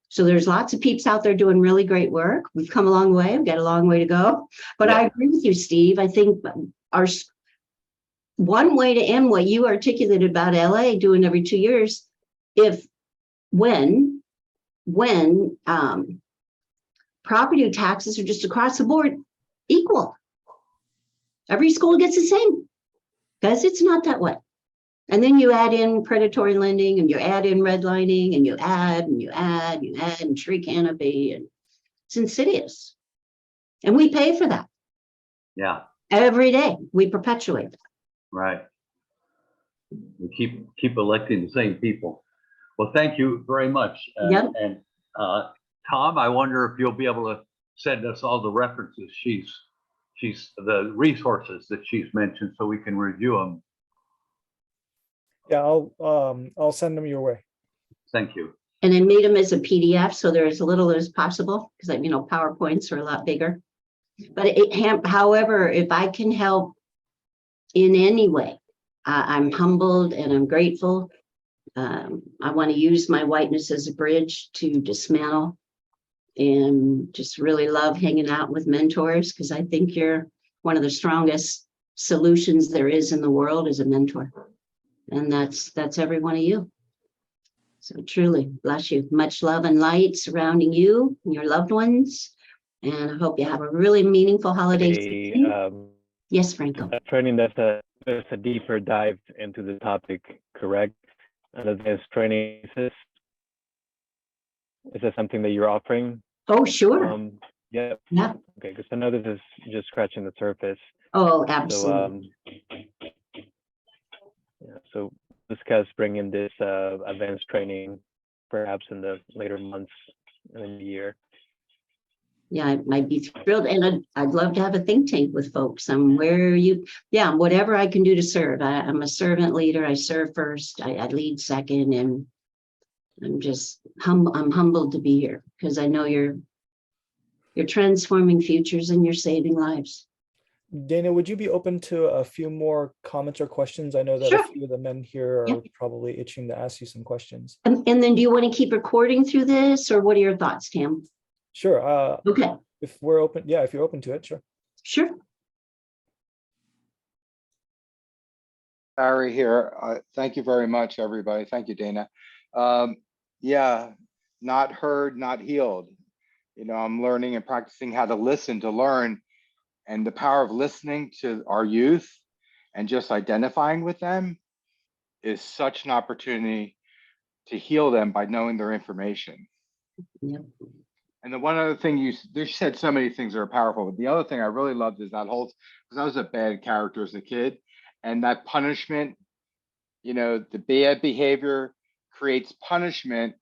so there's lots of peeps out there doing really great work. We've come a long way. We've got a long way to go. But yeah. I agree with you, Steve. I think one way to end what you articulated about LA doing every 2 years, when property taxes are just across the board equal. Every school gets the same. because it's not that way. And then you add in predatory lending, and you add in redlining, and you add and tree canopy, and it's insidious. And we pay for that Yeah, every day. We perpetuate that. right. We keep electing the same people. Well, thank you very much. Yep. And Tom, I wonder if you'll be able to send us all the references the resources that she's mentioned, so we can review them. Yeah, I'll send them your way. Thank you. And I made them as a PDF, so they're as little as possible, because PowerPoints are a lot bigger. But however, if I can help in any way, I'm humbled and I'm grateful. I want to use my whiteness as a bridge to dismantle, and just really love hanging out with mentors, because I think you're one of the strongest solutions there is in the world as a mentor. And that's every one of you. So truly, bless you. Much love and light surrounding you and your loved ones. And I hope you have a really meaningful holiday season. Yes, Franco. Training that's a deeper dive into the topic, correct? An advanced training. Is that something that you're offering? Oh, sure. Yeah. Yeah. Okay, because I know this is just scratching the surface. Oh, absolutely. So discuss bringing this advanced training perhaps in the later months in the year. Yeah, I'd be thrilled. And I'd love to have a think tank with folks. Whatever I can do to serve. I'm a servant leader. I serve first. I lead second. And I'm just I'm humbled to be here, because I know you're transforming futures and you're saving lives. Dana, would you be open to a few more comments or questions? I know that Sure. a few of the men here are Yep. probably itching to ask you some questions. And then do you want to keep recording through this, or what are your thoughts, Tam? Sure. Okay, If we're open, yeah, if you're open to it, sure. sure. Barry here. Thank you very much, everybody. Thank you, Dana. Yeah, not heard, not healed. I'm learning and practicing how to listen to learn, and the power of listening to our youth and just identifying with them is such an opportunity to heal them by knowing their information. Yep. And the one other thing you said so many things that are powerful, but the other thing I really loved is that whole, because I was a bad character as a kid, and that punishment, the bad behavior creates punishment,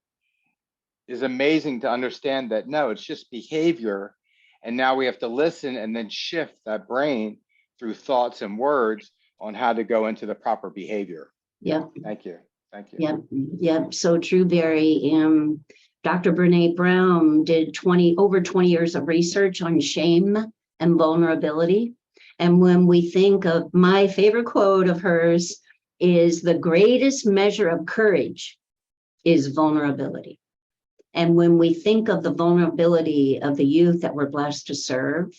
is amazing to understand that, no, it's just behavior. And now we have to listen and then shift that brain through thoughts and words on how to go into the proper behavior. Yep. Thank you. Thank you. Yep. Yep. So true, Barry. Dr. Brene Brown did over 20 years of research on shame and vulnerability. And when we think of, my favorite quote of hers is, the greatest measure of courage is vulnerability. And when we think of the vulnerability of the youth that we're blessed to serve,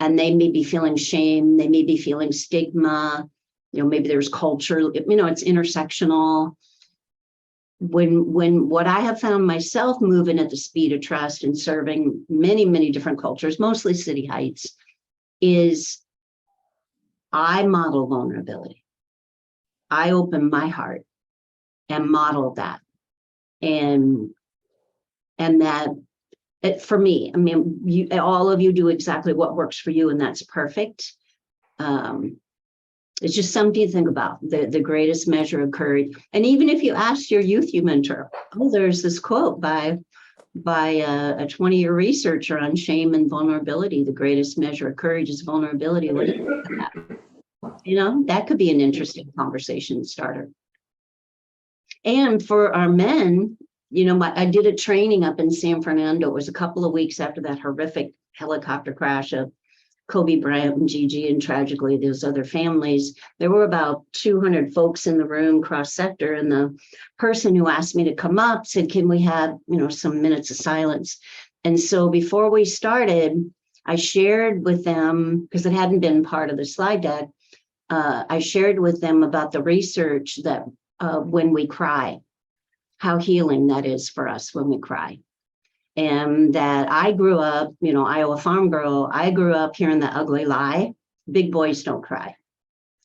and they may be feeling shame, they may be feeling stigma, maybe there's culture, it's intersectional. When what I have found myself moving at the speed of trust and serving many, many different cultures, mostly City Heights, is I model vulnerability. I open my heart and model that. And that, for me, all of you do exactly what works for you, and that's perfect. It's just something to think about, the greatest measure of courage. And even if you ask your youth you mentor, there's this quote by a 20-year researcher on shame and vulnerability. The greatest measure of courage is vulnerability. What do you think of that? That could be an interesting conversation starter. And for our men, I did a training up in San Fernando. It was a couple of weeks after that horrific helicopter crash of Kobe Bryant and Gigi, and tragically those other families. There were about 200 folks in the room cross sector, and the person who asked me to come up said, can we have some minutes of silence? And so before we started, I shared with them, because it hadn't been part of the slide deck, I shared with them about the research that when we cry, how healing that is for us when we cry. And that I grew up, Iowa farm girl, I grew up hearing the ugly lie, big boys don't cry.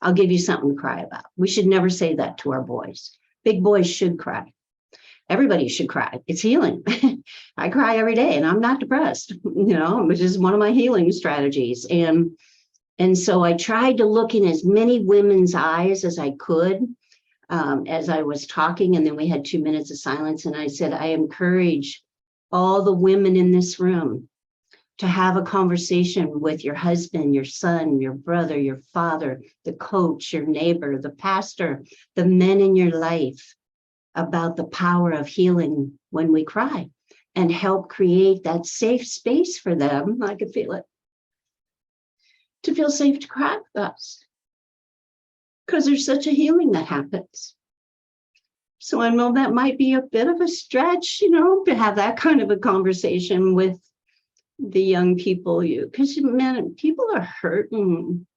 I'll give you something to cry about. We should never say that to our boys. Big boys should cry. Everybody should cry. It's healing. I cry every day and I'm not depressed, which is one of my healing strategies. And so I tried to look in as many women's eyes as I could as I was talking. And then we had 2 minutes of silence. And I said, I encourage all the women in this room to have a conversation with your husband, your son, your brother, your father, the coach, your neighbor, the pastor, the men in your life about the power of healing when we cry, and help create that safe space for them. I could feel it, to feel safe to cry with us, because there's such a healing that happens. So I know that might be a bit of a stretch, to have that kind of a conversation with the young people, because man, people are hurting.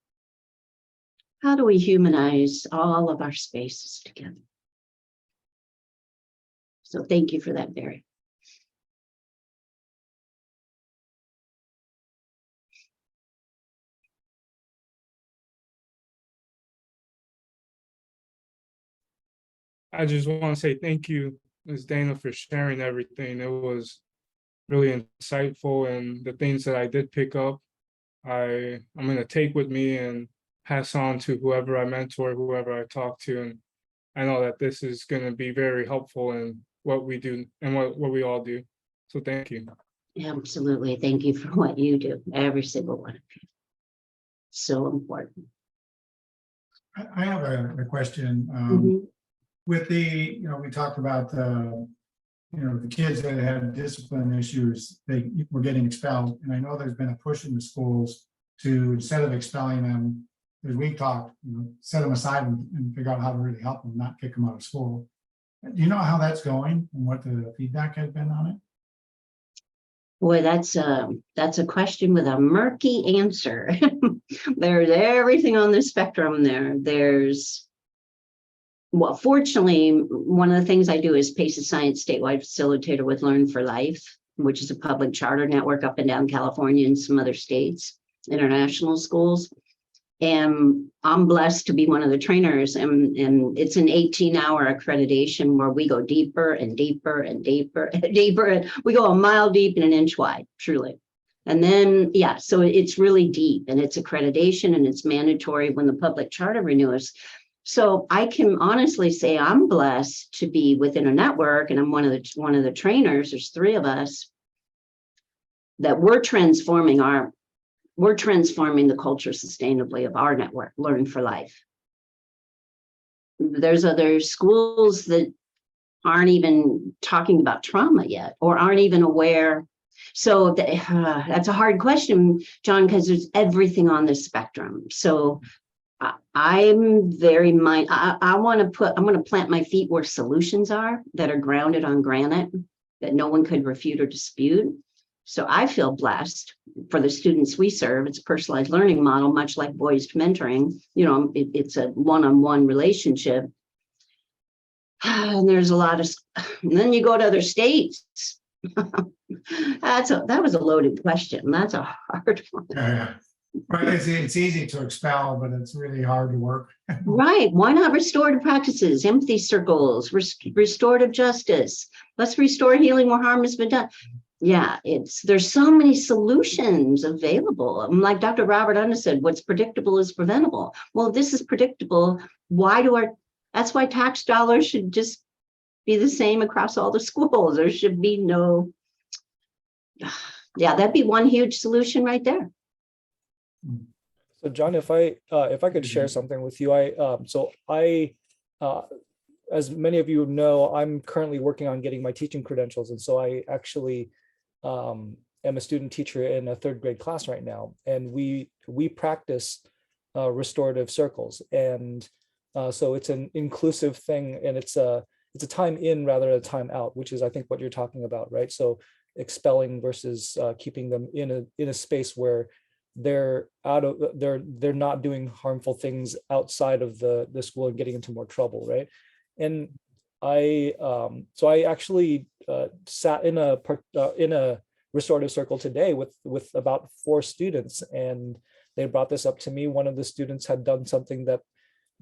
How do we humanize all of our spaces together? So thank you for that, Barry. I just want to say thank you, Ms. Dana, for sharing everything. It was really insightful, and the things that I did pick up, I'm going to take with me and pass on to whoever I mentor, whoever I talk to. And I know that this is going to be very helpful in what we do and what we all do. So thank you. Absolutely. Thank you for what you do, every single one of you. So important. I have a question. Mhm. With the, we talked about the kids that had discipline issues, they were getting expelled. And I know there's been a push in the schools to, instead of expelling them, as we talked, set them aside and figure out how to really help them, not kick them out of school. Do you know how that's going and what the feedback has been on it? Boy, that's a question with a murky answer. There's everything on the spectrum there. Well, fortunately, one of the things I do is PACES Science statewide facilitator with Learn for Life, which is a public charter network up and down California and some other states, international schools. And I'm blessed to be one of the trainers, and it's an 18-hour accreditation where we go deeper and deeper and deeper and deeper. We go a mile deep and an inch wide, truly. And then, so it's really deep, and it's accreditation, and it's mandatory when the public charter renews. So I can honestly say I'm blessed to be within a network, and I'm one of the trainers. There's 3 of us that we're transforming the culture sustainably of our network, Learn for Life. There's other schools that aren't even talking about trauma yet, or aren't even aware. So that's a hard question, John, because there's everything on the spectrum. So I'm very I'm going to plant my feet where solutions are that are grounded on granite, that no one could refute or dispute. So I feel blessed for the students we serve. It's a personalized learning model, much like Boys Mentoring. It's a one-on-one relationship. And there's a lot of, and then you go to other states. That was a loaded question. That's a hard one. Yeah. Right. It's easy to expel, but it's really hard to work. Right. Why not restorative practices, empathy circles, restorative justice? Let's restore healing where harm has been done. Yeah, there's so many solutions available. Like Dr. Robert Unna said, what's predictable is preventable. Well, if this is predictable, that's why tax dollars should just be the same across all the schools. There should be no, that'd be one huge solution right there. So John, if I could share something with you, as many of you know, I'm currently working on getting my teaching credentials, and so I actually am a student teacher in a 3rd grade class right now, and we practice restorative circles, and so it's an inclusive thing, and it's a time in rather than a time out, which is I think what you're talking about, right? So expelling versus keeping them in a space where they're not doing harmful things outside of the school and getting into more trouble, right? And I actually sat in a restorative circle today with about 4 students, and they brought this up to me. One of the students had done something that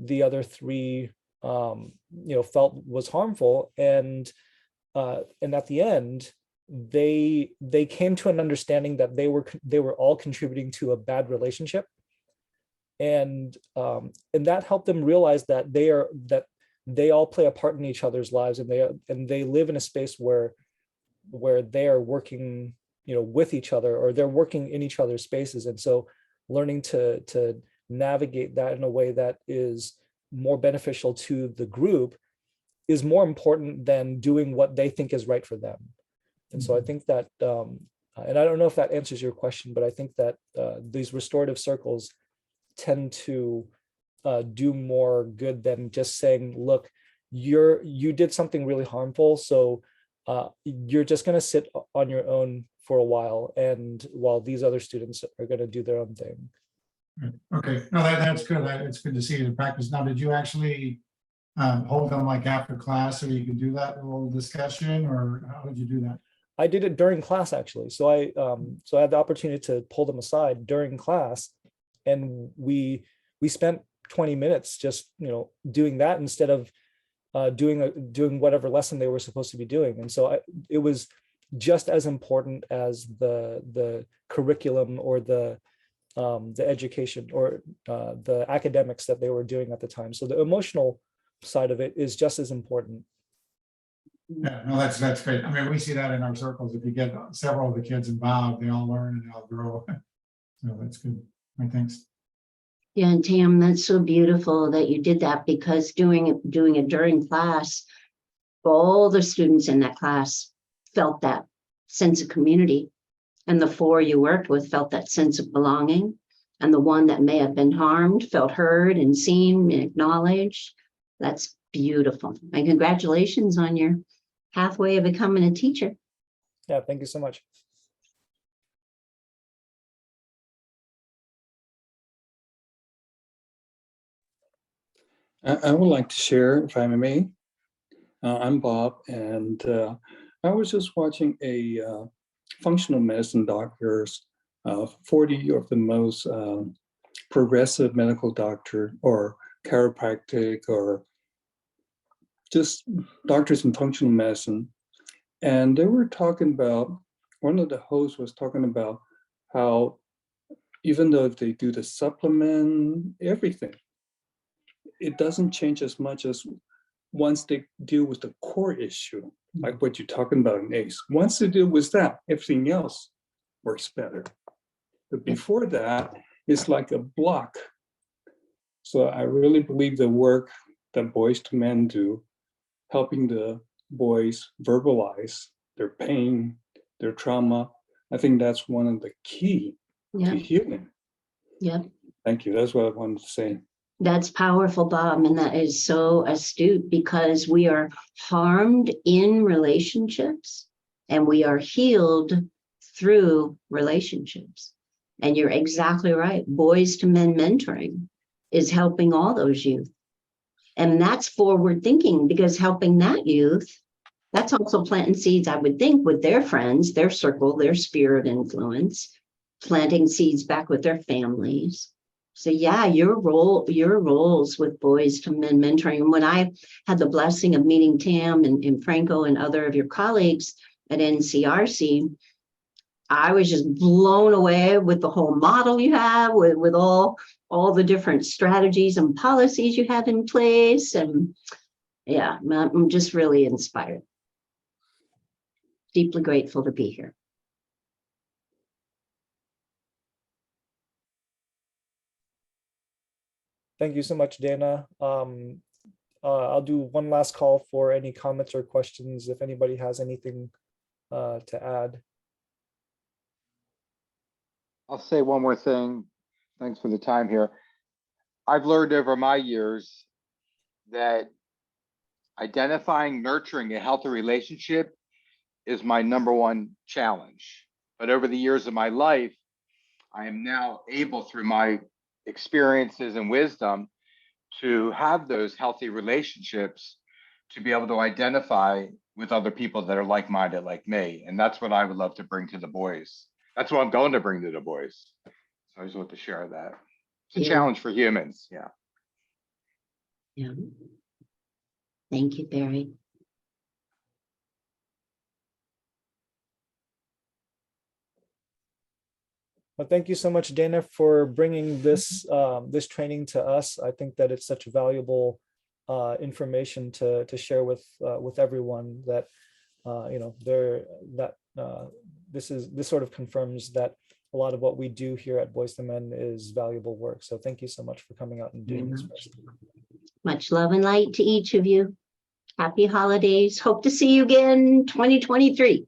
the other three, felt was harmful. And at the end, they came to an understanding that they were all contributing to a bad relationship. And that helped them realize that they all play a part in each other's lives, and they live in a space where they are working, with each other, or they're working in each other's spaces. And so learning to navigate that in a way that is more beneficial to the group is more important than doing what they think is right for them. And so I think that, and I don't know if that answers your question, but I think that these restorative circles tend to do more good than just saying, look, you did something really harmful, so you're just going to sit on your own for a while, and while these other students are going to do their own thing. Okay, no, that's good. It's good to see you in practice. Now, did you actually hold them like after class so you could do that little discussion, or how did you do that? I did it during class, actually. So I had the opportunity to pull them aside during class, and we spent 20 minutes just doing that instead of doing whatever lesson they were supposed to be doing. And so it was just as important as the curriculum or the education or the academics that they were doing at the time. So the emotional side of it is just as important. Yeah, no, that's great. I mean, we see that in our circles. If you get several of the kids involved, they all learn and they all grow. So that's good. All right, thanks. Yeah, and Tam, that's so beautiful that you did that, because doing it during class, all the students in that class felt that sense of community. And the 4 you worked with felt that sense of belonging. And the one that may have been harmed felt heard and seen and acknowledged. That's beautiful. And congratulations on your pathway of becoming a teacher. Yeah, thank you so much. I would like to share, if I may. I'm Bob, and I was just watching a functional medicine doctors, 40 of the most progressive medical doctor or chiropractic or just doctors in functional medicine. And they were talking about, one of the hosts was talking about how even though if they do the supplement, everything, it doesn't change as much as once they deal with the core issue, like what you're talking about in ACE. Once they deal with that, everything else works better. But before that, it's like a block. So I really believe the work that Boys to Men do, helping the boys verbalize their pain, their trauma, I think that's one of the key to healing. Yeah. Thank you. That's what I wanted to say. That's powerful, Bob, and that is so astute, because we are harmed in relationships and we are healed through relationships. And you're exactly right. Boys to Men mentoring is helping all those youth. And that's forward thinking, because helping that youth, that's also planting seeds, I would think, with their friends, their circle, their sphere of influence, planting seeds back with their families. So yeah, your roles with Boys to Men mentoring. And when I had the blessing of meeting Tam and Franco and other of your colleagues at NCRC, I was just blown away with the whole model you have, with all the different strategies and policies you have in place. And yeah, I'm just really inspired. Deeply grateful to be here. Thank you so much, Dana. I'll do one last call for any comments or questions if anybody has anything to add. I'll say one more thing. Thanks for the time here. I've learned over my years that identifying, nurturing a healthy relationship is my #1 challenge. But over the years of my life, I am now able, through my experiences and wisdom, to have those healthy relationships, to be able to identify with other people that are like-minded like me. And that's what I would love to bring to the boys. That's what I'm going to bring to the boys. So I just want to share that. It's a challenge for humans. Yeah. Yeah. Thank you, Barry. Well, thank you so much, Dana, for bringing this this training to us. I think that it's such valuable information to share with everyone that you know this sort of confirms that a lot of what we do here at Voice the Men is valuable work. So thank you so much for coming out and doing this. for us. Much love and light to each of you. Happy holidays. Hope to see you again 2023.